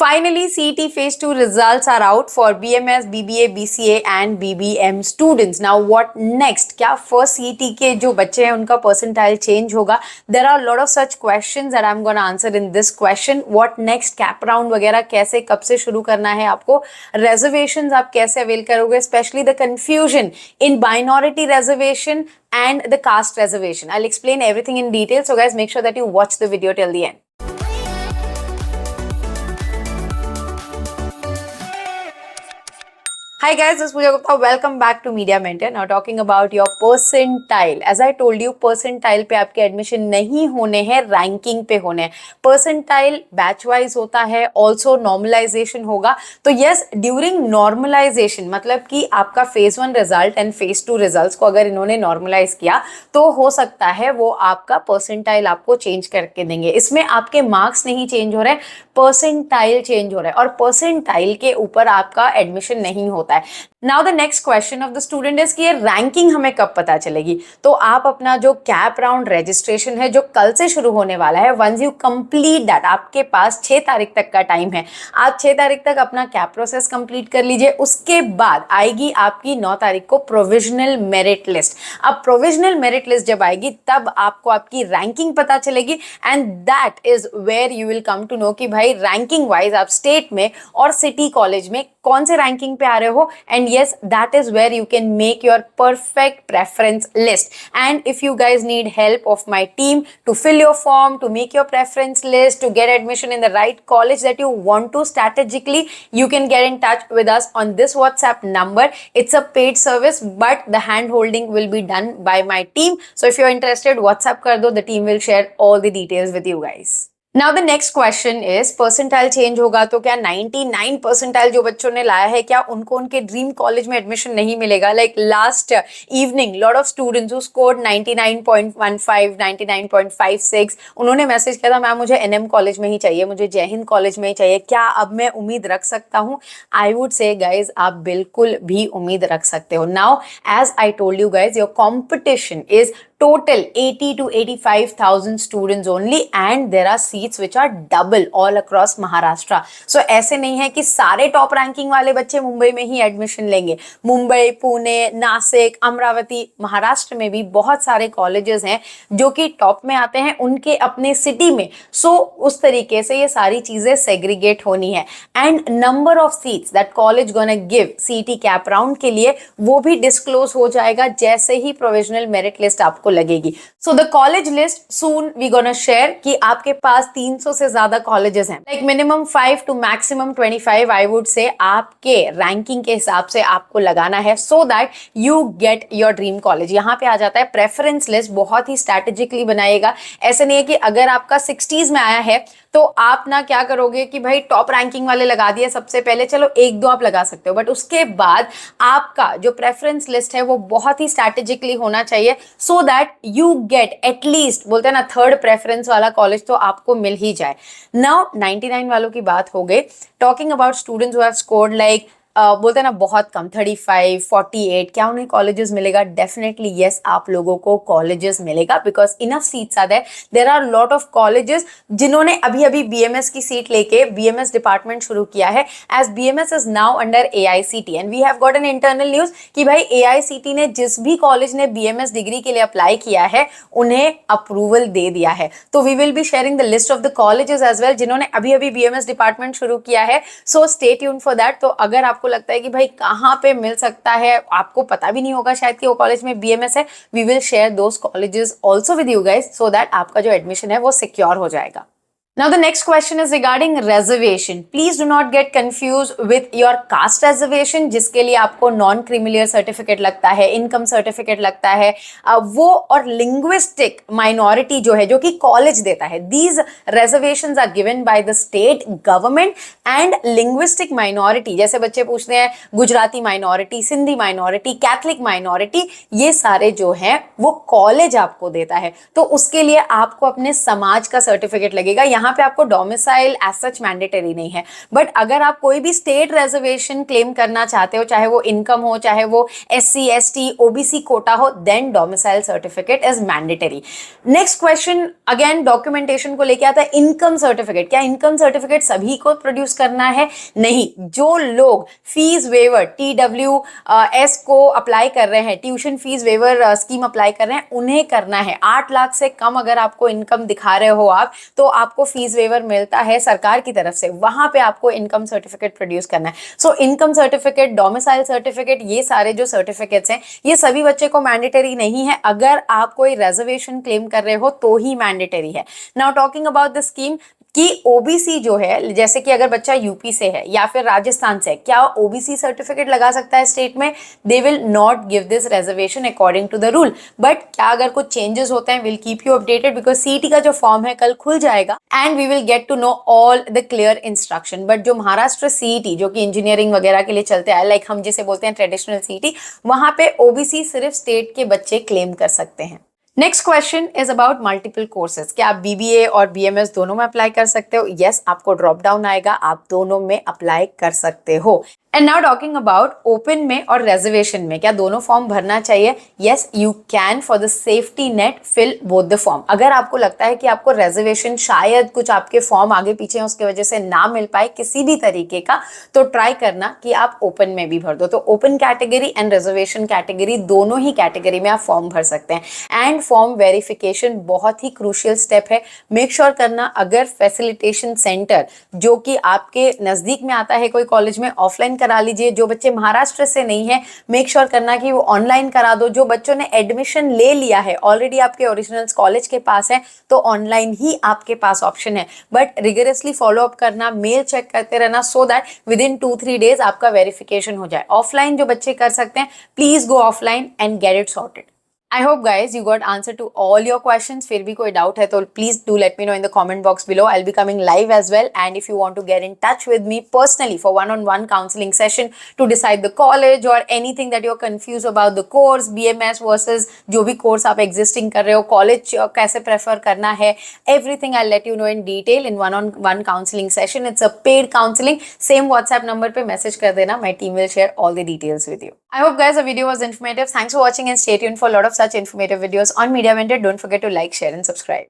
Finally, CET Phase 2 results are out for BMS, BBA, BCA and BBM students. Now, what next? क्या first CET के जो बच्चे हैं उनका percentile change होगा? There are a lot of such questions that I'm gonna answer in this question. What next? Cap round वगैरह कैसे कब से शुरू करना है आपको? Reservations आप कैसे avail करोगे? Especially the confusion in minority reservation and the caste reservation. I'll explain everything in detail. So guys, make sure that you watch the video till the end. Hi guys, this is Pooja Gupta. Welcome back to Media Mentor. Now talking about your percentile. As I told you, percentile पे आपके admission नहीं होने हैं, ranking पे होने हैं. Percentile batch wise होता है, also normalization होगा. तो yes, during normalization मतलब कि आपका phase 1 result and phase 2 results को अगर इन्होंने normalize किया तो हो सकता है वो आपका percentile आपको change करके देंगे. इसमें आपके marks नहीं change हो रहे, percentile change हो रहा है और percentile के ऊपर आपका admission नहीं होता. Now the next question of the student is कि ये रैंकिंग हमें कब पता चलेगी. तो आप अपना जो कैप राउंड रजिस्ट्रेशन है जो कल से शुरू होने वाला है, वंस यू कंप्लीट दैट, आपके पास 6 तारीख तक का टाइम है. आप 6 तारीख तक अपना कैप प्रोसेस कंप्लीट कर लीजिए. उसके बाद आएगी आपकी 9 तारीख को प्रोविजनल मेरिट लिस्ट. अब प्रोविजनल मेरिट लिस्ट जब आएगी तब आपको आपकी रैंकिंग पता चलेगी and that is where you will come to know कि भाई रैंकिंग वाइज आप स्टेट में और सिटी कॉलेज में कौन से रैंकिंग पे आ रहे हो. And yes, that is where you can make your perfect preference list. And if you guys need help of my team to fill your form, to make your preference list, to get admission in the right college that you want to strategically, you can get in touch with us on this WhatsApp number. It's a paid service, but the hand holding will be done by my team. So if you're interested, WhatsApp kar do. The team will share all the details with you guys. Now the next question is percentile change होगा तो क्या 99 percentile जो बच्चों ने लाया है क्या उनको उनके ड्रीम कॉलेज में एडमिशन नहीं मिलेगा. Like last evening lot of students who scored 99.15 99.56 उन्होंने मैसेज किया था मैम मुझे एनएम कॉलेज में ही चाहिए, मुझे जय हिंद कॉलेज में ही चाहिए, क्या अब मैं उम्मीद रख सकता हूँ. आई वुड से गाइज आप बिल्कुल भी उम्मीद रख सकते हो. Now as I told you guys your competition is total 80 to 85,000 students only and there are seats which are double all across Maharashtra. So ऐसे नहीं है कि सारे टॉप रैंकिंग वाले बच्चे मुंबई में ही एडमिशन लेंगे. मुंबई, पुणे, नासिक, अमरावती, महाराष्ट्र में भी बहुत सारे कॉलेजेस हैं जो कि टॉप में आते हैं उनके अपने सिटी में. सो उस तरीके से ये सारी चीजें सेग्रीगेट होनी है and number of seats that college gonna give CET cap round के लिए वो भी डिस्क्लोज हो जाएगा जैसे ही प्रोविजनल मेरिट लिस्ट आपको लगेगी. So the college list soon we gonna share कि आपके पास 300 से ज्यादा कॉलेजेस हैं. Like minimum 5 to maximum 25 I would say आपके रैंकिंग के हिसाब से आपको लगाना है so that you get your dream college. यहाँ पे आ जाता है प्रेफरेंस लिस्ट. बहुत ही स्ट्रैटेजिकली बनाएगा. ऐसे नहीं है कि अगर आपका 60s में आया है तो आप ना क्या करोगे कि भाई टॉप रैंकिंग वाले लगा दिए सबसे पहले, चलो 1-2 आप लगा सकते हो, बट उसके बाद आपका जो प्रेफरेंस लिस्ट है वो बहुत ही स्ट्रैटेजिकली होना चाहिए सो दैट यू गेट एटलीस्ट बोलते हैं ना थर्ड प्रेफरेंस वाला कॉलेज तो आपको मिल ही जाए. नाउ 99 वालों की बात हो गई. Talking about students who have scored like बोलते हैं ना बहुत कम 35, 48, क्या उन्हें कॉलेजेस मिलेगा. डेफिनेटली यस, आप लोगों को कॉलेजेस मिलेगा because enough seats are there. There are lot of colleges जिन्होंने अभी अभी बीएमएस की सीट लेके बीएमएस डिपार्टमेंट शुरू किया है as BMS is now under AICTE and we have got an internal news कि भाई एआईसीटी ने जिस भी कॉलेज ने बीएमएस डिग्री के लिए अप्लाई किया है उन्हें अप्रूवल दे दिया है. तो we will be sharing the list of the colleges as well जिन्होंने अभी अभी बीएमएस डिपार्टमेंट शुरू किया है. So stay tune for that. तो अगर आपको लगता है कि भाई कहां पे मिल सकता है, आपको पता भी नहीं होगा शायद कि वो कॉलेज में बीएमएस है, we will share those colleges also with you guys so that आपका जो एडमिशन है वो सिक्योर हो जाएगा. Now the next question is regarding reservation. Please do not get confused with your caste reservation जिसके लिए आपको नॉन क्रीमिलियर सर्टिफिकेट लगता है, इनकम सर्टिफिकेट लगता है वो, और लिंग्विस्टिक माइनॉरिटी जो है जो कि कॉलेज देता है. These reservations are given by the state government and linguistic minority जैसे बच्चे पूछते हैं Gujarati minority, Sindhi minority, Catholic minority, ये सारे जो हैं वो कॉलेज आपको देता है. तो उसके लिए आपको अपने समाज का सर्टिफिकेट लगेगा. यहाँ पे आपको डोमिसाइल एज सच मैंडेटरी नहीं है, बट अगर आप कोई भी स्टेट रिजर्वेशन क्लेम करना चाहते हो, चाहे वो इनकम हो, चाहे वो SC ST OBC कोटा हो, then domicile certificate is mandatory. Next question again documentation को लेके आता है, इनकम सर्टिफिकेट। क्या इनकम सर्टिफिकेट सभी को प्रोड्यूस करना है? नहीं, जो लोग फीस वेवर TWS को अप्लाई कर रहे हैं, tuition fees waiver scheme apply कर रहे हैं, उन्हें करना है। 8 लाख से कम अगर आपको इनकम दिखा रहे हो आप, तो आपको फीस वेवर मिलता है सरकार की तरफ से, वहां पे आपको इनकम सर्टिफिकेट प्रोड्यूस करना है। So income certificate, domicile certificate, ये सारे जो सर्टिफिकेट्स हैं ये सभी बच्चे को मैंडेटरी नहीं है। अगर आप कोई रिजर्वेशन क्लेम कर रहे हो तो ही मैंडेटरी है। Now talking about the scheme कि ओबीसी जो है, जैसे कि अगर बच्चा यूपी से है या फिर राजस्थान से है, क्या ओबीसी सर्टिफिकेट लगा सकता है स्टेट में? They will not give this reservation according to the rule. But क्या अगर कुछ चेंजेस होते हैं, will keep you updated, because CET का जो फॉर्म है कल खुल जाएगा and we will get to know all the clear instruction. But जो महाराष्ट्र सीईटी जो कि इंजीनियरिंग वगैरह के लिए चलते हैं, लाइक हम जिसे बोलते हैं ट्रेडिशनल सीईटी, वहां पे ओबीसी सिर्फ स्टेट के बच्चे क्लेम कर सकते हैं। Next question is about multiple courses. क्या आप BBA और BMS दोनों में अप्लाई कर सकते हो? यस, आपको ड्रॉप डाउन आएगा, आप दोनों में अप्लाई कर सकते हो। And now talking about open में और रिजर्वेशन में, क्या दोनों फॉर्म भरना चाहिए? Yes, you can for the safety net fill both the form. अगर आपको लगता है कि आपको रिजर्वेशन शायद कुछ आपके फॉर्म आगे पीछे हैं उसकी वजह से ना मिल पाए किसी भी तरीके का, तो ट्राई करना कि आप ओपन में भी भर दो। तो open category and reservation category, दोनों ही कैटेगरी में आप फॉर्म भर सकते हैं। एंड फॉर्म वेरिफिकेशन बहुत ही क्रूशियल स्टेप है। मेक श्योर करना अगर फैसिलिटेशन सेंटर जो कि आपके नजदीक में आता है कोई कॉलेज में, ऑफलाइन करा लीजिए। जो बच्चे महाराष्ट्र से नहीं है, मेक श्योर करना कि वो ऑनलाइन करा दो। जो बच्चों ने एडमिशन ले लिया है ऑलरेडी, आपके ओरिजिनल्स कॉलेज के पास है, तो ऑनलाइन ही आपके पास ऑप्शन है। बट रिगरसली फॉलो अप करना, मेल चेक करते रहना, so that with in 2-3 days आपका वेरिफिकेशन हो जाए। ऑफलाइन जो बच्चे कर सकते हैं, please go offline and get it sorted. I hope guys you got answer to all your questions. फिर भी कोई doubt है तो please do let me know in the comment box below. I'll be coming live as well, and if you want to get in touch with me personally for one-on-one counseling session to decide the college or anything that you're confused about the course, BMS versus जो भी course आप existing कर रहे हो, college कैसे prefer करना है, everything I'll let you know in detail in one-on-one counseling session. It's a paid counseling. Same WhatsApp number पे message कर देना. My team will share all the details with you. I hope guys the video was informative. Thanks for watching and stay tuned for a lot of such informative videos on Media Mentor. Don't forget to like, share and subscribe.